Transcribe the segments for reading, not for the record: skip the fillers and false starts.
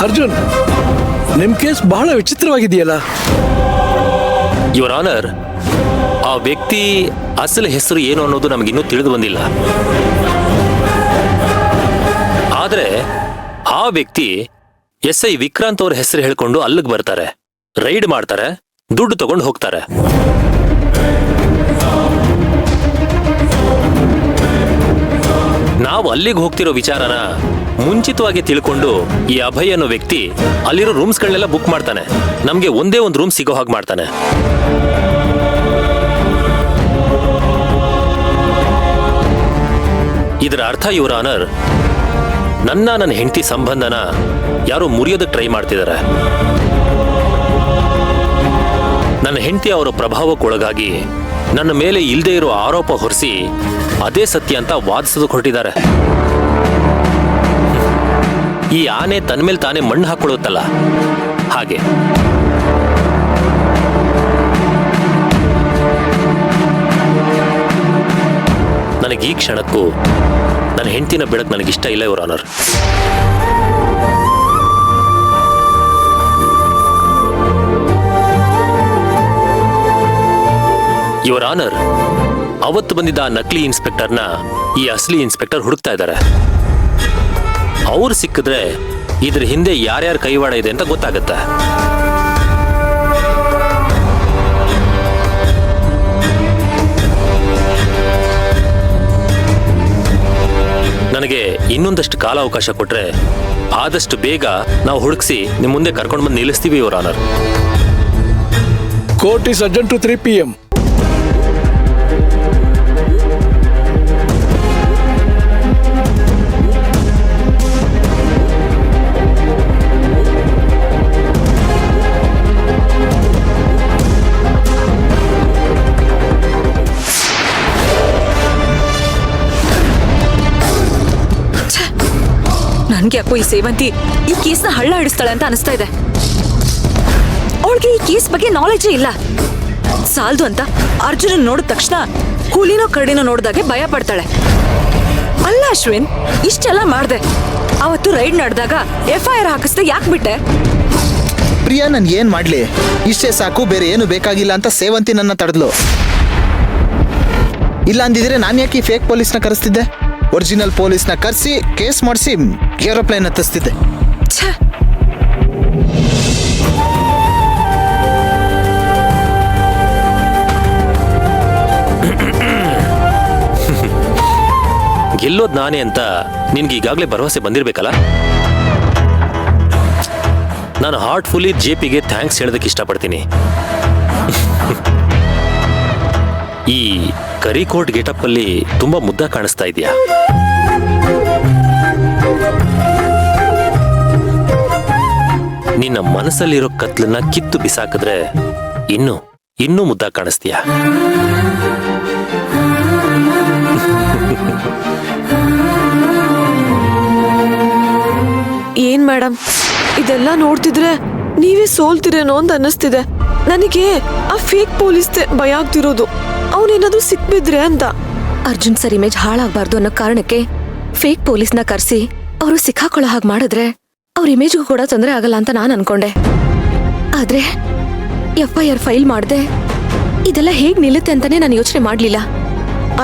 ಅರ್ಜುನ್, ನಿಮ್ ಕೇಸ್ ಬಹಳ ವಿಚಿತ್ರವಾಗಿದೆಯಲ್ಲ. Your honour, ಆ ವ್ಯಕ್ತಿ ಅಸಲು ಹೆಸರು ಏನು ಅನ್ನೋದು ನಮಗಿನ್ನೂ ತಿಳಿದು ಬಂದಿಲ್ಲ. ಆದ್ರೆ ಆ ವ್ಯಕ್ತಿ SI ವಿಕ್ರಾಂತ್ ಅವ್ರ ಹೆಸರು ಹೇಳ್ಕೊಂಡು ಅಲ್ಲಿಗೆ ಬರ್ತಾರೆ, ರೈಡ್ ಮಾಡ್ತಾರೆ, ದುಡ್ಡು ತಗೊಂಡು ಹೋಗ್ತಾರೆ. ನಾವು ಅಲ್ಲಿಗೆ ಹೋಗ್ತಿರೋ ವಿಚಾರನ ಮುಂಚಿತವಾಗಿ ತಿಳ್ಕೊಂಡು ಈ ಅಭಯ್ ಅನ್ನೋ ವ್ಯಕ್ತಿ ಅಲ್ಲಿರೋ ರೂಮ್ಸ್ಗಳನ್ನೆಲ್ಲ ಬುಕ್ ಮಾಡ್ತಾನೆ. ನಮ್ಗೆ ಒಂದೇ ಒಂದು ರೂಮ್ ಸಿಗೋ ಹಾಗೆ ಮಾಡ್ತಾನೆ. ಇದರ ಅರ್ಥ ಯುವರ್ ಆನರ್, ನನ್ನ ಹೆಂಡತಿ ಸಂಬಂಧನ ಯಾರೋ ಮುರಿಯೋದಕ್ಕೆ ಟ್ರೈ ಮಾಡ್ತಿದ್ದಾರೆ. ನನ್ನ ಹೆಂಡತಿ ಅವರ ಪ್ರಭಾವಕ್ಕೊಳಗಾಗಿ ನನ್ನ ಮೇಲೆ ಇಲ್ಲದೆ ಇರೋ ಆರೋಪ ಹೊರಿಸಿ ಅದೇ ಸತ್ಯ ಅಂತ ವಾದಿಸೋದಕ್ಕೆ ಹೊರಟಿದ್ದಾರೆ. ಈ ಆನೆ ತನ್ನ ಮೇಲೆ ತಾನೇ ಮಣ್ಣು ಹಾಕೊಳ್ಳುತ್ತಲ್ಲ ಹಾಗೆ. ನನಗೆ ಈ ಕ್ಷಣಕ್ಕೂ ನನ್ನ ಹೆಂಡತಿನ ಬಿಡಕ್ಕೆ ನನಗಿಷ್ಟ ಇಲ್ಲ ಯುವರ್ ಆನರ್. ಯುವರ್ ಆನರ್, ಅವತ್ತು ಬಂದಿದ್ದ ಆ ನಕಲಿ ಇನ್ಸ್ಪೆಕ್ಟರ್ನ ಈ ಅಸಲಿ ಇನ್ಸ್ಪೆಕ್ಟರ್ ಹುಡುಕ್ತಾ ಇದ್ದಾರೆ. ಅವ್ರು ಸಿಕ್ಕಿದ್ರೆ ಇದ್ರ ಹಿಂದೆ ಯಾರ್ಯಾರ ಕೈವಾಡ ಇದೆ ಅಂತ ಗೊತ್ತಾಗತ್ತೆ. ನನಗೆ ಇನ್ನೊಂದಷ್ಟು ಕಾಲಾವಕಾಶ ಕೊಟ್ರೆ ಆದಷ್ಟು ಬೇಗ ನಾವು ಹುಡುಕ್ಸಿ ನಿಮ್ಮ ಮುಂದೆ ಕರ್ಕೊಂಡು ಬಂದು ನಿಲ್ಲಿಸ್ತೀವಿ your honour. Court is adjourned to 3 PM. ನನ್ಗೆ ಯಾಕೋ ಈ ಸೇವಂತಿ ಈ ಕೇಸ್ನ ಹಳ್ಳ ಹಿಡಿಸ್ತಾಳೆ ಅಂತ ಅನಿಸ್ತಾ ಇದೆ. ಅವಳಿಗೆ ಈ ಕೇಸ್ ಬಗ್ಗೆ ನಾಲೆಜೇ ಇಲ್ಲ. ಸಾಲ್ದು ಅಂತ ಅರ್ಜುನ್ ನೋಡಿದ ತಕ್ಷಣ ಹುಲಿನೋ ಕರಡಿನೋ ನೋಡಿದಾಗೆ ಭಯ ಪಡ್ತಾಳೆ. ಅಲ್ಲ ಅಶ್ವಿನ್, ಇಷ್ಟೆಲ್ಲ ಮಾಡ್ದೆ, ಅವತ್ತು ರೈಡ್ ನಡೆದಾಗ FIR ಹಾಕಿಸ್ದೆ ಯಾಕೆ ಬಿಟ್ಟೆ? ಪ್ರಿಯಾ, ನನ್ ಏನ್ ಮಾಡ್ಲಿ? ಇಷ್ಟೇ ಸಾಕು, ಬೇರೆ ಏನು ಬೇಕಾಗಿಲ್ಲ ಅಂತ ಸೇವಂತಿ ನನ್ನ ತಡೆದ್ಲು. ಇಲ್ಲ ಅಂದಿದ್ರೆ ನಾನು ಯಾಕೆ ಫೇಕ್ ಪೊಲೀಸ್ನ ಕರೆಸ್ತಿದ್ದೆ? ಒರಿಜಿನಲ್ ಪೊಲೀಸ್ನ ಕರೆಸಿ ಕೇಸ್ ಮಾಡಿಸಿ ಏರೋಪ್ಲೇನ್ ಹತ್ತಿಸ್ತಿದ್ದೆ. ಗೆಲ್ಲೋದ್ ನಾನೇ ಅಂತ ನಿನ್ಗೆ ಈಗಾಗಲೇ ಭರವಸೆ ಬಂದಿರ್ಬೇಕಲ್ಲ. ನಾನು ಹಾರ್ಟ್ಫುಲ್ಲಿ JPಗೆ ಥ್ಯಾಂಕ್ಸ್ ಹೇಳೋದಕ್ಕೆ ಇಷ್ಟಪಡ್ತೀನಿ. ಈ ಕರಿಕೋಟ್ ಗೆಟಪ್ ಅಲ್ಲಿ ತುಂಬಾ ಮುದ್ದ ಕಾಣಿಸ್ತಾ ಇದೆಯಾ? ನಿನ್ನ ಮನಸ್ಸಲ್ಲಿರೋ ಕತ್ಲನ್ನ ಕಿತ್ತು ಬಿಸಾಕಿದ್ರೆ ಇನ್ನೂ ಮುದ್ದ ಕಾಣಿಸ್ತೀಯಾ? ಏನ್ ಮೇಡಮ್, ಇದೆಲ್ಲ ನೋಡ್ತಿದ್ರೆ ನೀವೇ ಸೋಲ್ತಿರೇನೋ ಅಂತ ಅನ್ನಿಸ್ತಿದೆ. ನನಗೆ ಆ ಫೇಕ್ ಪೊಲೀಸ್ ಭಯ ಆಗ್ತಿರೋದು, ಅವನೇನಾದ್ರೂ ಸಿಕ್ಬಿದ್ರೆ ಅಂತ. ಅರ್ಜುನ್ ಸರ್ ಇಮೇಜ್ ಹಾಳಾಗಬಾರ್ದು ಅನ್ನೋ ಕಾರಣಕ್ಕೆ ಫೇಕ್ ಪೊಲೀಸ್ನ ಕರೆಸಿ ಅವರು ಸಿಕ್ಕಾಕೊಳ್ಳೋ ಹಾಗೆ ಮಾಡಿದ್ರೆ ಅವ್ರ ಇಮೇಜ್ಗೂ ಕೂಡ ತೊಂದರೆ ಆಗಲ್ಲ ಅಂತ ನಾನು ಅನ್ಕೊಂಡೆ. ಆದ್ರೆ FIR ಫೈಲ್ ಮಾಡ್ದೆ ಇದೆಲ್ಲ ಹೇಗ್ ನಿಲ್ಲುತ್ತೆ ಅಂತಾನೆ ನಾನು ಯೋಚನೆ ಮಾಡ್ಲಿಲ್ಲ.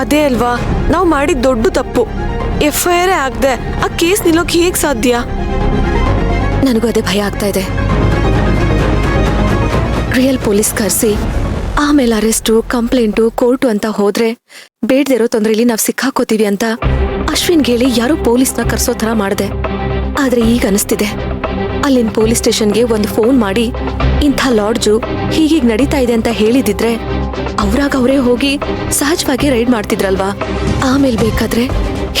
ಅದೇ ಅಲ್ವಾ ನಾವು ಮಾಡಿದ ದೊಡ್ಡ ತಪ್ಪು. FIR ಆಗದೆ ಆ ಕೇಸ್ ನಿಲ್ಲೋಕ್ ಹೇಗ್ ಸಾಧ್ಯ? ನನಗೂ ಅದೇ ಭಯ ಆಗ್ತಾ ಇದೆ. ರಿಯಲ್ ಪೊಲೀಸ್ ಕರೆಸಿ ಆಮೇಲೆ ಅರೆಸ್ಟು, ಕಂಪ್ಲೇಂಟು, ಕೋರ್ಟು ಅಂತ ಹೋದ್ರೆ ಬೇಡದಿರೋ ತೊಂದ್ರೆಲಿ ನಾವ್ ಸಿಕ್ಕಾಕೋತೀವಿ ಅಂತ ಅಶ್ವಿನ್ಗೆ ಹೇಳಿ ಯಾರೋ ಪೊಲೀಸ್ನ ಕರ್ಸೋ ತರ ಮಾಡಿದೆ. ಆದ್ರೆ ಈಗ ಅನಿಸ್ತಿದೆ, ಅಲ್ಲಿನ ಪೊಲೀಸ್ ಸ್ಟೇಷನ್ಗೆ ಒಂದು ಫೋನ್ ಮಾಡಿ ಇಂಥ ಲಾಡ್ಜು ಹೀಗೀಗ್ ನಡೀತಾ ಇದೆ ಅಂತ ಹೇಳಿದಿದ್ರೆ ಅವ್ರಾಗ ಅವರೇ ಹೋಗಿ ಸಹಜವಾಗಿ ರೈಡ್ ಮಾಡ್ತಿದ್ರಲ್ವಾ. ಆಮೇಲೆ ಬೇಕಾದ್ರೆ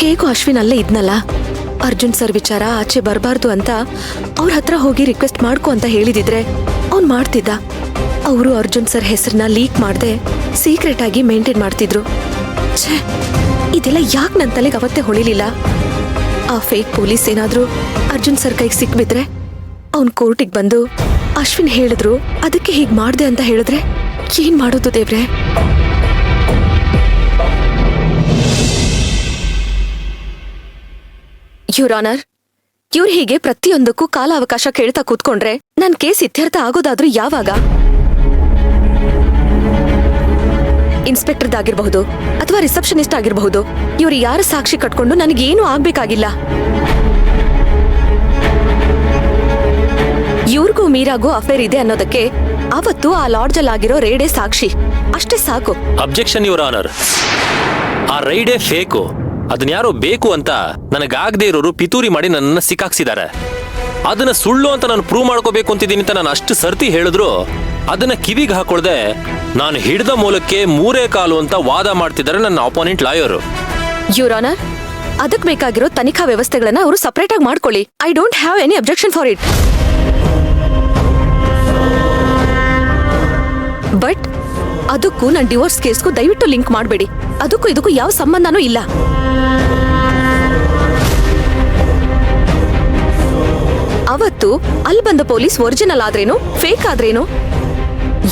ಹೇಗೋ ಅಶ್ವಿನ್ ಅಲ್ಲೇ ಇದ್ನಲ್ಲ, ಅರ್ಜುನ್ ಸರ್ ವಿಚಾರ ಆಚೆ ಬರಬಾರ್ದು ಅಂತ ಅವ್ರ ಹತ್ರ ಹೋಗಿ ರಿಕ್ವೆಸ್ಟ್ ಮಾಡ್ಕೊ ಅಂತ ಹೇಳಿದಿದ್ರೆ ಅವ್ನ್ ಮಾಡ್ತಿದ್ದ. ಅವರು ಅರ್ಜುನ್ ಸರ್ ಹೆಸರನ್ನ ಲೀಕ್ ಮಾಡದೆ ಸೀಕ್ರೆಟ್ ಆಗಿ ಮೇಂಟೈನ್ ಮಾಡ್ತಿದ್ರು. ಛೇ, ಇದೆಲ್ಲ ಯಾಕೆ ನನ್ನ ತಲೆಗೆ ಅವತ್ತೇ ಹೊಳಿಲಿಲ್ಲ? ಆ ಫೇಕ್ ಪೊಲೀಸ್ ಏನಾದ್ರೂ ಅರ್ಜುನ್ ಸರ್ ಕೈಗೆ ಸಿಕ್ಬಿದ್ರೆ ಅವ್ನ್ ಕೋರ್ಟಿಗೆ ಬಂದು ಅಶ್ವಿನ್ ಹೇಳಿದ್ರು ಅದಕ್ಕೆ ಹೀಗ್ ಮಾಡ್ದೆ ಅಂತ ಹೇಳಿದ್ರೆ ಏನ್ ಮಾಡೋದು ದೇವ್ರೆ? ಯುವರ್ ಆನರ್, ಇವ್ರು ಹೀಗೆ ಪ್ರತಿಯೊಂದಕ್ಕೂ ಕಾಲಾವಕಾಶ ಕೇಳ್ತಾ ಕೂತ್ಕೊಂಡ್ರೆ ನನ್ ಕೇಸ್ ಇತ್ಯರ್ಥ ಆಗೋದಾದ್ರೂ ಯಾವಾಗ? ಇನ್ಸ್ಪೆಕ್ಟರ್ದಾಗಿರ್ಬಹುದು ಅಥವಾ ರಿಸೆಪ್ಷನಿಸ್ಟ್ ಆಗಿರಬಹುದು, ಇವ್ರು ಯಾರ ಸಾಕ್ಷಿ ಕಟ್ಕೊಂಡು ನನಗೇನು ಆಗ್ಬೇಕಾಗಿಲ್ಲ. ಇವ್ರಿಗೂ ಮೀರಾಗೂ ಅಫೇರ್ ಇದೆ ಅನ್ನೋದಕ್ಕೆ ಅವತ್ತು ಆ ಲಾಡ್ಜಲ್ ಆಗಿರೋ ರೇಡೇ ಸಾಕ್ಷಿ. ಅಷ್ಟೇ ಸಾಕು. Objection your honour. ಆ ರೈಡೇ ಫೇಕು. ಅದನ್ನ ಯಾರೋ ಬೇಕು ಅಂತ ನನಗಾಗದೇ ಇರೋರು ಪಿತೂರಿ ಮಾಡಿ ನನ್ನನ್ನು ಸಿಕ್ಕಾಕ್ಸಿದ್ದಾರೆ. ಅದನ್ನ ಸುಳ್ಳು ಅಂತ ನಾನು ಪ್ರೂವ್ ಮಾಡ್ಕೋಬೇಕು ಅಂತಿದ್ದೀನಿ ಅಂತ ನಾನು ಅಷ್ಟು ಸರ್ತಿ ಹೇಳಿದ್ರು ಅದನ್ನ ಕಿವಿಗೆ ಹಾಕೊಳ್ದೆ ನಾನು ಹಿಡಿದ ಮೂಲಕ್ಕೆ 3 ಕಾಲು ಅಂತ ವಾದ ಮಾಡ್ತಿದ್ದಾರೆ ನನ್ನ ಅಪೋನೆಂಟ್ ಲಾಯರು. ಯುವರ್ ಆನರ್, ಅದಕ್ ಬೇಕಾಗಿರೋ ತನಿಖಾ ವ್ಯವಸ್ಥೆಗಳನ್ನ ಅವರು ಸಪರೇಟ್ ಆಗಿ ಮಾಡ್ಕೊಳ್ಳಿ. I don't have any objection for it. But ಅದಕ್ಕೂ ನನ್ನ ಡಿವೋರ್ಸ್ ಕೇಸ್ಗೂ ದಯವಿಟ್ಟು ಲಿಂಕ್ ಮಾಡಬೇಡಿ. ಅದಕ್ಕೂ ಇದಕ್ಕೂ ಯಾವ ಸಂಬಂಧನೂ ಇಲ್ಲ. ಅವತ್ತು ಅಲ್ಲಿ ಬಂದ ಪೊಲೀಸ್ ಒರಿಜಿನಲ್ ಆದ್ರೇನು ಫೇಕ್ ಆದ್ರೇನು,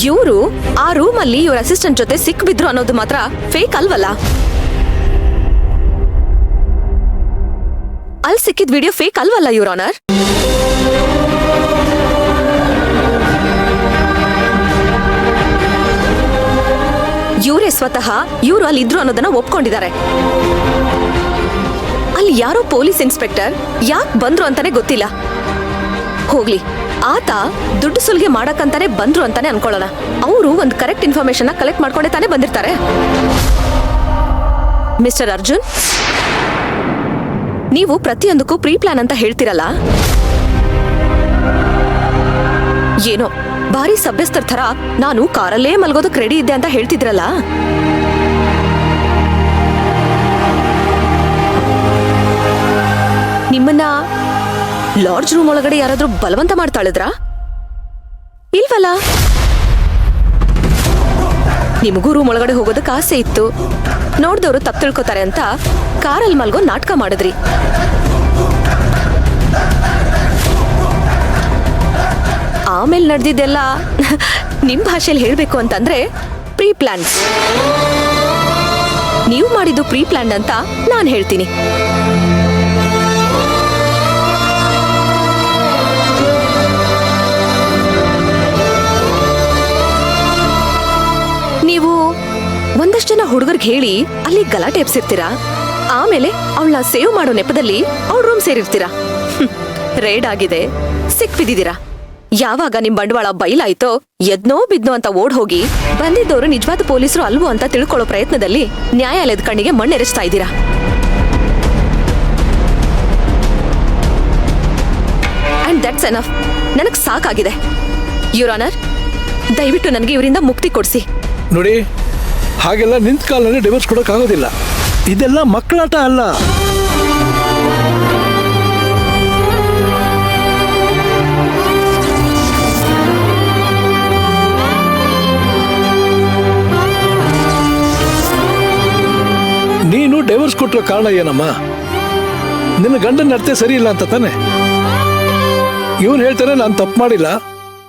ಇವರು ಆ ರೂಮಲ್ಲಿ ಇವ್ರ ಅಸಿಸ್ಟೆಂಟ್ ಜೊತೆ ಸಿಕ್ಬಿದ್ರು ಅನ್ನೋದು ಮಾತ್ರ ಫೇಕ್ ಅಲ್ವಲ್ಲ? ಅಲ್ಲಿ ಸಿಕ್ಕಿದ ವಿಡಿಯೋ ಫೇಕ್ ಅಲ್ವಲ್ಲ ಯುವರ್ ಆನರ್? ಇವರೇ ಸ್ವತಃ ಇವರು ಅಲ್ಲಿ ಇದ್ರು ಅನ್ನೋದನ್ನ ಒಪ್ಕೊಂಡಿದ್ದಾರೆ. ಅಲ್ಲಿ ಯಾರೋ ಪೊಲೀಸ್ ಇನ್ಸ್ಪೆಕ್ಟರ್ ಯಾಕೆ ಬಂದ್ರು ಅಂತಾನೆ ಗೊತ್ತಿಲ್ಲ. ಹೋಗ್ಲಿ, ಆತ ದುಡ್ಡು ಸುಲಿಗೆ ಮಾಡಕ್ಕಂತಾನೆ ಬಂದ್ರು ಅಂತಾನೆ ಅನ್ಕೊಳ್ಳೋಣ. ಅವರು ಒಂದು ಕರೆಕ್ಟ್ ಇನ್ಫಾರ್ಮೇಶನ್ ಕಲೆಕ್ಟ್ ಮಾಡ್ಕೊಂಡೆ ತಾನೇ ಬಂದಿರ್ತಾರೆ. ಮಿಸ್ಟರ್ ಅರ್ಜುನ್, ನೀವು ಪ್ರತಿಯೊಂದಕ್ಕೂ ಪ್ರೀ ಪ್ಲಾನ್ ಅಂತ ಹೇಳ್ತಿರಲ್ಲ, ಏನೋ ಭಾರಿ ಸಭ್ಯಸ್ಥರ ಥರ ನಾನು ಕಾರಲ್ಲೇ ಮಲ್ಗೋದಕ್ಕೆ ರೆಡಿ ಇದ್ದೆ ಅಂತ ಹೇಳ್ತಿದ್ರಲ್ಲ, ನಿಮ್ಮನ್ನ ಲಾಡ್ಜ್ ರೂಮ್ ಒಳಗಡೆ ಯಾರಾದ್ರೂ ಬಲವಂತ ಮಾಡ್ತಾಳಿದ್ರಾ? ಇಲ್ವಲ್ಲ. ನಿಮಗೂ ರೂಮ್ ಒಳಗಡೆ ಹೋಗೋದಕ್ಕೆ ಆಸೆ ಇತ್ತು, ನೋಡ್ದವ್ರು ತಪ್ಪು ತಿಳ್ಕೊತಾರೆ ಅಂತ ಕಾರಲ್ಲಿ ಮಲ್ಗೋ ನಾಟಕ ಮಾಡಿದ್ರಿ. ಆಮೇಲೆ ನಡೆದಿದ್ದೆಲ್ಲ ನಿಮ್ ಭಾಷೆಯಲ್ಲಿ ಹೇಳ್ಬೇಕು ಅಂತಂದ್ರೆ ಪ್ರೀ ಪ್ಲಾನ್. ನೀವು ಮಾಡಿದ್ದು ಪ್ರೀ ಪ್ಲಾನ್ ಅಂತ ನಾನು ಹೇಳ್ತೀನಿ. ನೀವು ಒಂದಷ್ಟು ಜನ ಹುಡುಗರಿಗೆ ಹೇಳಿ ಅಲ್ಲಿ ಗಲಾಟೆ ಎಬ್ಸಿರ್ತೀರಾ, ಆಮೇಲೆ ಅವಳನ್ನ ಸೇವ್ ಮಾಡೋ ನೆಪದಲ್ಲಿ ಅವಳ ರೂಮ್ ಸೇರಿರ್ತೀರಾ. ರೇಡ್ ಆಗಿದೆ, ಸಿಕ್ಬಿದ್ದೀರಾ. ಯಾವಾಗ ನಿಮ್ ಬಂಡವಾಳ ಬಯಲಾಯ್ತೋ ಎದ್ನೋ ಬಿದ್ನೋ ಅಂತ ಓಡ್ ಹೋಗಿ ಬಂದಿದ್ದವರು ನಿಜವಾದ ಪೊಲೀಸರು ಅಲ್ವೋ ಅಂತ ತಿಳ್ಕೊಳ್ಳೋ ಪ್ರಯತ್ನದಲ್ಲಿ ನ್ಯಾಯಾಲಯದ ಕಣ್ಣಿಗೆ ಮಣ್ಣೆರೆಸ್ತಾ ಇದ್ದೀರಾ. And that's enough. ನನಗ್ ಸಾಕಾಗಿದೆ ಯುವರ್ ಆನರ್. ದಯವಿಟ್ಟು ನನಗೆ ಇವರಿಂದ ಮುಕ್ತಿ ಕೊಡಿಸಿ. ನೋಡಿ, ಹಾಗೆಲ್ಲ ನಿಂತ ಕಾಲಲ್ಲಿ ಡಿವೋರ್ಸ್ ಕೊಡೋಕ್ಕಾಗೋದಿಲ್ಲ. ಇದೆಲ್ಲ ಮಕ್ಕಳಾಟ ಅಲ್ಲ. ನೀನು ಡೈವರ್ಸ್ ಕೊಟ್ಟಿರೋ ಕಾರಣ ಏನಮ್ಮ? ನಿನ್ನ ಗಂಡನ ನಡತೆ ಸರಿ ಇಲ್ಲ ಅಂತ ತಾನೆ? ಇವನು ಹೇಳ್ತಾನೆ ನಾನು ತಪ್ಪು ಮಾಡಿಲ್ಲ,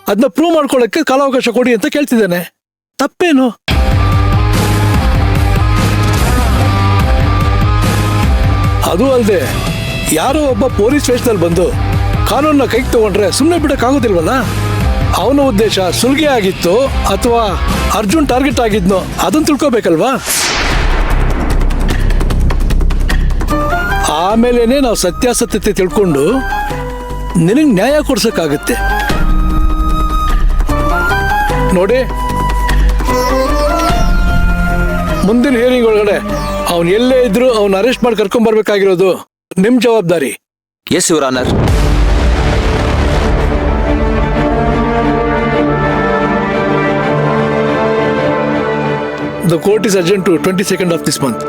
ಅದನ್ನ ಪ್ರೂವ್ ಮಾಡ್ಕೊಳ್ಳೋಕ್ಕೆ ಕಾಲಾವಕಾಶ ಕೊಡಿ ಅಂತ ಕೇಳ್ತಿದ್ದಾನೆ. ತಪ್ಪೇನು? ಅದು ಅಲ್ಲದೆ ಯಾರೋ ಒಬ್ಬ ಪೊಲೀಸ್ ವೇಷದಲ್ಲಿ ಬಂದು ಕಾನೂನನ್ನ ಕೈಗೆ ತಗೊಂಡ್ರೆ ಸುಮ್ಮನೆ ಬಿಡಕ್ಕಾಗೋದಿಲ್ವಲ್ಲ? ಅವನ ಉದ್ದೇಶ ಸುಲಿಗೆ ಆಗಿತ್ತು ಅಥವಾ ಅರ್ಜುನ್ ಟಾರ್ಗೆಟ್ ಆಗಿದ್ನೋ ಅದನ್ನ ತಿಳ್ಕೋಬೇಕಲ್ವಾ? ಆಮೇಲೇನೆ ನಾವು ಸತ್ಯಾಸತ್ಯತೆ ತಿಳ್ಕೊಂಡು ನಿನಗೆ ನ್ಯಾಯ ಕೊಡ್ಸಕ್ಕಾಗತ್ತೆ. ನೋಡಿ, ಮುಂದಿನ ಹಿಯರಿಂಗ್ ಒಳಗಡೆ ಅವನು ಎಲ್ಲೇ ಇದ್ರು ಅವನು ಅರೆಸ್ಟ್ ಮಾಡಿ ಕರ್ಕೊಂಡ್ ಬರ್ಬೇಕಾಗಿರೋದು ನಿಮ್ ಜವಾಬ್ದಾರಿ. Yes your honour. The court is adjourned to 22nd of this month.